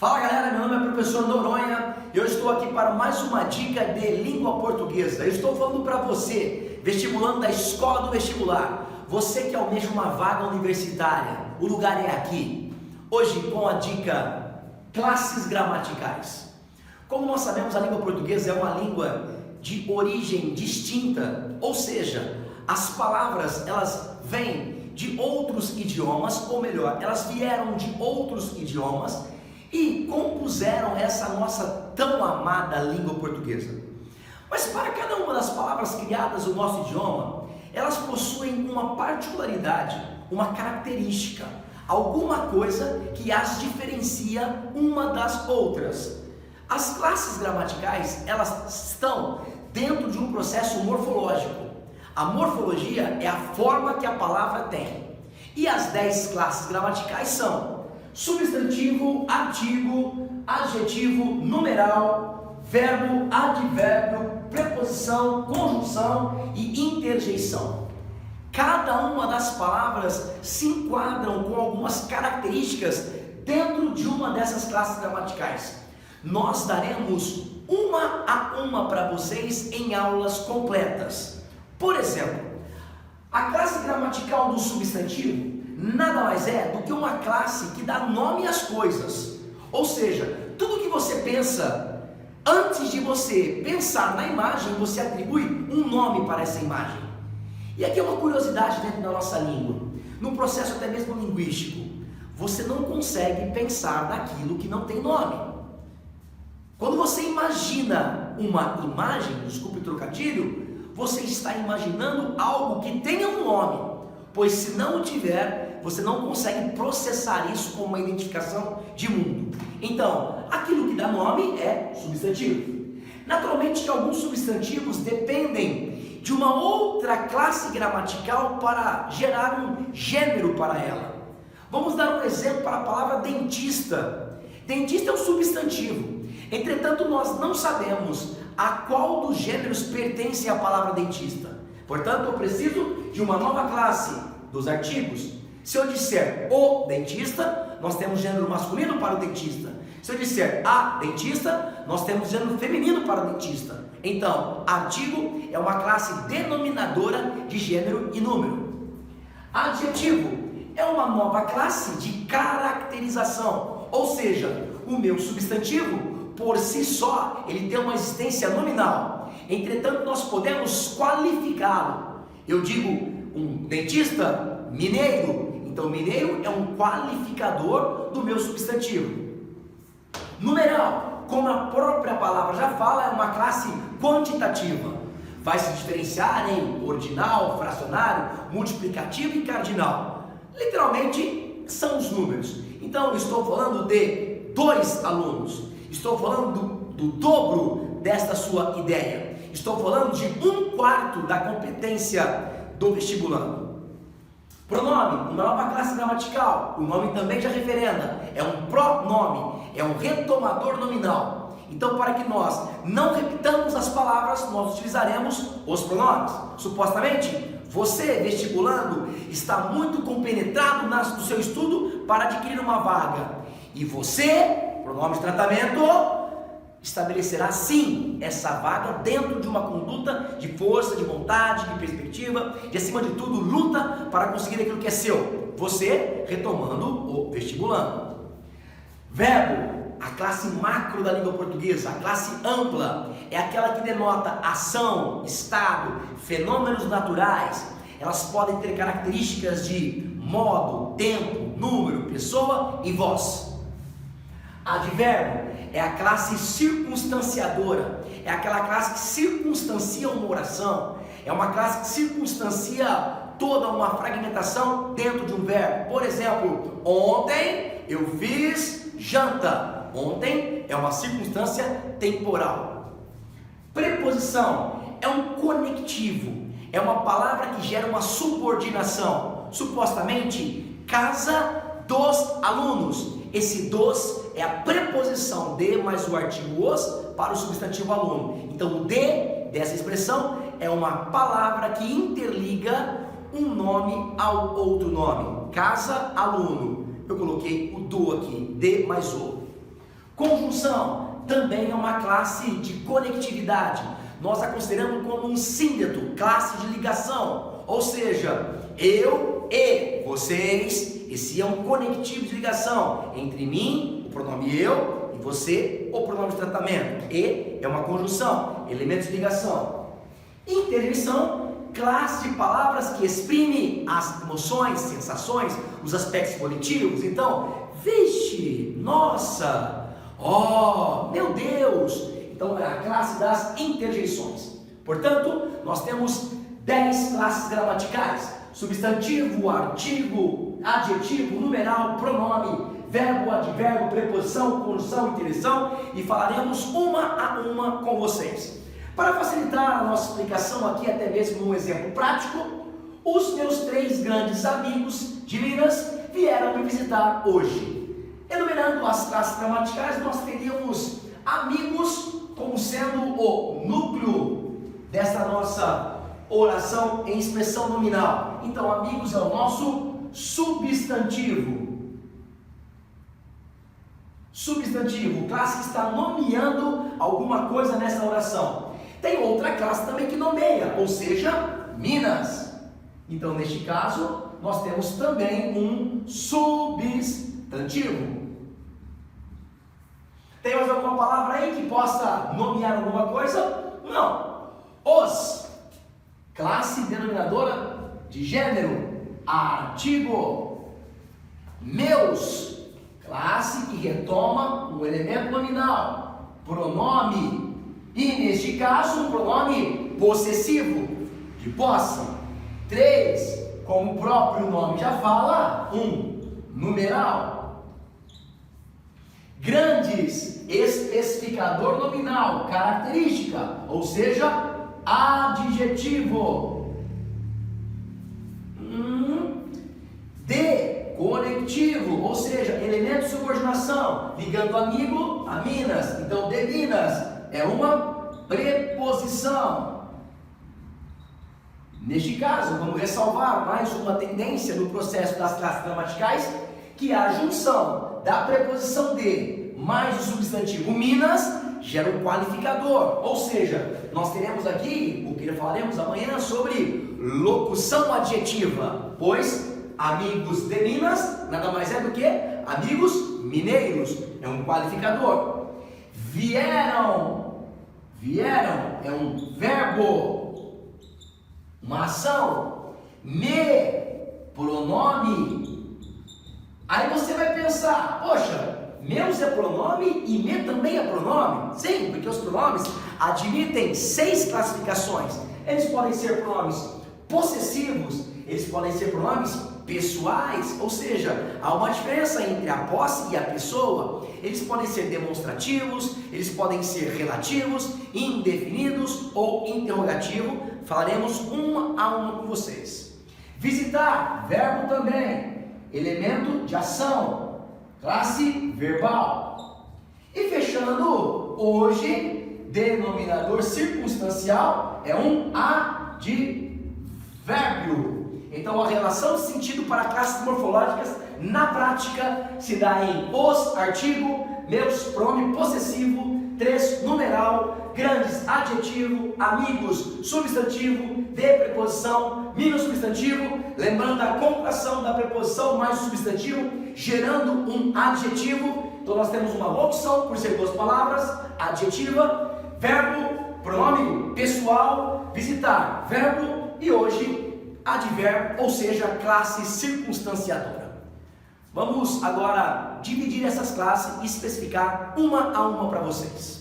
Fala galera, meu nome é professor Noronha e eu estou aqui para mais uma dica de língua portuguesa. Eu estou falando para você, vestibulando da escola do vestibular, você que almeja uma vaga universitária, o lugar é aqui. Hoje com a dica classes gramaticais. Como nós sabemos, a língua portuguesa é uma língua de origem distinta, ou seja, as palavras elas vêm de outros idiomas, ou melhor, elas vieram de outros idiomas e compuseram essa nossa tão amada língua portuguesa. Mas para cada uma das palavras criadas no nosso idioma, elas possuem uma particularidade, uma característica, alguma coisa que as diferencia uma das outras. As classes gramaticais, elas estão dentro de um processo morfológico. A morfologia é a forma que a palavra tem. E as 10 classes gramaticais são substantivo, artigo, adjetivo, numeral, verbo, advérbio, preposição, conjunção e interjeição. Cada uma das palavras se enquadram com algumas características dentro de uma dessas classes gramaticais. Nós daremos uma a uma para vocês em aulas completas. Por exemplo, a classe gramatical do substantivo nada mais é do que uma classe que dá nome às coisas. Ou seja, tudo que você pensa, antes de você pensar na imagem, você atribui um nome para essa imagem. E aqui é uma curiosidade dentro da nossa língua, no processo até mesmo linguístico. Você não consegue pensar naquilo que não tem nome. Quando você imagina uma imagem, desculpe o trocadilho, você está imaginando algo que tenha um nome, pois se não o tiver, você não consegue processar isso como uma identificação de mundo. Então, aquilo que dá nome é substantivo. Naturalmente que alguns substantivos dependem de uma outra classe gramatical para gerar um gênero para ela. Vamos dar um exemplo para a palavra dentista. Dentista é um substantivo. Entretanto, nós não sabemos a qual dos gêneros pertence a palavra dentista. Portanto, eu preciso de uma nova classe dos artigos. Se eu disser o dentista, nós temos gênero masculino para o dentista. Se eu disser a dentista, nós temos gênero feminino para o dentista. Então, artigo é uma classe denominadora de gênero e número. Adjetivo é uma nova classe de caracterização, ou seja, o meu substantivo por si só, ele tem uma existência nominal. Entretanto, nós podemos qualificá-lo. Eu digo um dentista mineiro. Então, mineiro é um qualificador do meu substantivo. Numeral, como a própria palavra já fala, é uma classe quantitativa. Vai se diferenciar em ordinal, fracionário, multiplicativo e cardinal. Literalmente, são os números. Então, estou falando de 2 alunos. Estou falando do dobro desta sua ideia. Estou falando de 1/4 da competência do vestibulando. Pronome, uma nova classe gramatical. O nome também já referenda. É um pronome, é um retomador nominal. Então, para que nós não repitamos as palavras, nós utilizaremos os pronomes. Supostamente, você, vestibulando, está muito compenetrado no seu estudo para adquirir uma vaga. E você, pronome de tratamento, estabelecerá sim essa vaga dentro de uma conduta de força, de vontade, de perspectiva, de acima de tudo luta para conseguir aquilo que é seu. Você retomando o vestibulando. Verbo, a classe macro da língua portuguesa, a classe ampla, é aquela que denota ação, estado, fenômenos naturais. Elas podem ter características de modo, tempo, número, pessoa e voz. Advérbio é a classe circunstanciadora, é aquela classe que circunstancia uma oração, é uma classe que circunstancia toda uma fragmentação dentro de um verbo. Por exemplo, ontem eu fiz janta. Ontem é uma circunstância temporal. Preposição é um conectivo, é uma palavra que gera uma subordinação. Supostamente, casa dos alunos. Esse dos é a preposição de mais o artigo os para o substantivo aluno. Então o de dessa expressão é uma palavra que interliga um nome ao outro nome. Casa, aluno. Eu coloquei o do aqui, de mais o. Conjunção também é uma classe de conectividade. Nós a consideramos como um síndeto, classe de ligação. Ou seja, eu e vocês, esse é um conectivo de ligação entre mim, o pronome eu, e você, o pronome de tratamento. E é uma conjunção, elementos de ligação. Interjeição, classe de palavras que exprime as emoções, sensações, os aspectos positivos. Então, vixe, nossa, oh, meu Deus. Então, é a classe das interjeições. Portanto, nós temos 10 classes gramaticais: substantivo, artigo, adjetivo, numeral, pronome, verbo, advérbio, preposição, conjunção, interjeição, e falaremos uma a uma com vocês. Para facilitar a nossa explicação aqui, até mesmo num exemplo prático, os meus 3 grandes amigos de Minas vieram me visitar hoje. Enumerando as classes gramaticais, nós teríamos amigos como sendo o núcleo dessa nossa oração em expressão nominal. Então, amigos é o nosso substantivo. Substantivo, classe que está nomeando alguma coisa nessa oração. Tem outra classe também que nomeia, ou seja, Minas. Então, neste caso, nós temos também um substantivo. Tem mais alguma palavra aí que possa nomear alguma coisa? Não. Os, classe denominadora de gênero, artigo. Meus, classe que retoma um elemento nominal, pronome. E neste caso, um pronome possessivo, de posse. 3, como o próprio nome já fala, um numeral. Grandes, especificador nominal, característica, ou seja, adjetivo. De, conectivo, ou seja, elemento de subordinação, ligando amigo a Minas. Então, de Minas é uma preposição. Neste caso, vamos ressalvar mais uma tendência no processo das classes gramaticais, que a junção da preposição de mais o substantivo Minas gera um qualificador. Ou seja, nós teremos aqui, o que falaremos amanhã, sobre locução adjetiva, pois amigos de Minas nada mais é do que amigos mineiros, é um qualificador. Vieram é um verbo, uma ação. Me, pronome. Aí você vai pensar, poxa, meus é pronome e me também é pronome? Sim, porque os pronomes admitem 6 classificações. Eles podem ser pronomes possessivos, eles podem ser pronomes pessoais, ou seja, há uma diferença entre a posse e a pessoa. Eles podem ser demonstrativos, eles podem ser relativos, indefinidos ou interrogativo. Falaremos uma a uma com vocês. Visitar, verbo também, elemento de ação, classe verbal. E fechando, hoje, denominador circunstancial é um advérbio. Então, a relação de sentido para classes morfológicas, na prática, se dá em os, artigo, meus, pronome possessivo, 3, numeral, grandes, adjetivo, amigos, substantivo, de, preposição, Minas, substantivo, lembrando a contração da preposição mais o substantivo, gerando um adjetivo. Então, nós temos uma locução, por ser 2 palavras, adjetiva, verbo, pronome pessoal, visitar, verbo, e hoje, advérbio, ou seja, classe circunstanciadora. Vamos agora dividir essas classes e especificar uma a uma para vocês.